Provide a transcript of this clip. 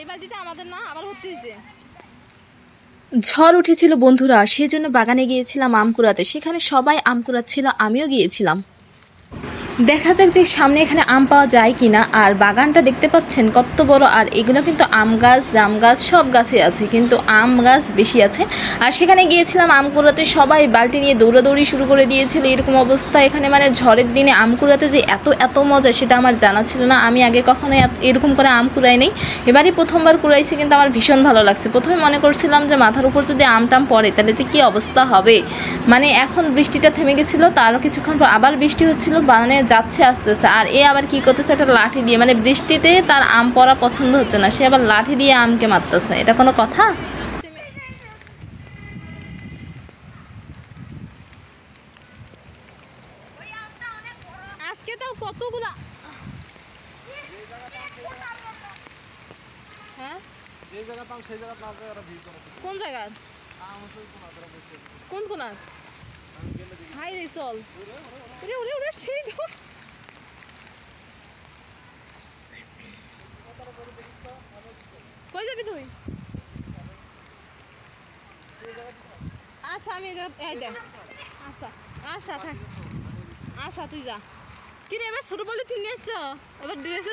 এই বালতিটা আমাদের না, আবার ভর্তি হয়েছে। ঝড় উঠেছিল বন্ধুরা, সেজন্য বাগানে গিয়েছিলাম আম কুড়াতে। সেখানে সবাই আম কুড়াচ্ছিল, আমিও গিয়েছিলাম। দেখা যাক যে সামনে এখানে আম পাওয়া যায় কিনা। আর বাগানটা দেখতে পাচ্ছেন কত বড়। আর এগুলো কিন্তু আম গাছ, জাম গাছ সব গাছে আছে, কিন্তু আম গাছ বেশি আছে। আর সেখানে গিয়েছিলাম আম কুড়াতে, সবাই বালতি নিয়ে দৌড়াদৌড়ি শুরু করে দিয়েছিল। এরকম অবস্থা এখানে, মানে ঝড়ের দিনে আম কুড়াতে যে এত মজা সেটা আমার জানা ছিল না। আমি আগে কখনো এরকম করে আম কুড়াই নেই, এবারই প্রথমবার কুড়াইছি, কিন্তু আমার ভীষণ ভালো লাগছে। প্রথমে মনে করছিলাম যে মাথার উপর যদি আমটাম পড়ে তাহলে যে কী অবস্থা হবে। মানে এখন বৃষ্টিটা থেমে গেছিলো, তারও কিছুক্ষণ পর আবার বৃষ্টি হচ্ছিলো, মানে যাচ্ছে আসতেছে। আর এ আবার কি করতেছে, একটা লাঠি দিয়ে, মানে বৃষ্টিতে তার আম পড়া পছন্দ হচ্ছে না, সে আবার লাঠি দিয়ে আমকে মারতেছে। এটা কোনো কথা? আজকে তো কতগুলা। হ্যাঁ, কোন জায়গা? কোন কোনা? হাই রে চল। উড়ে উড়ে উড়ে সেই তো। কই যাবি তুই? আচ্ছা আমি এই দেখ। আচ্ছা আচ্ছা থাক। আচ্ছা তুই যা। কি রে, এবার ছোট বলে তুই নিয়ে এসছ, এবার ড্রেস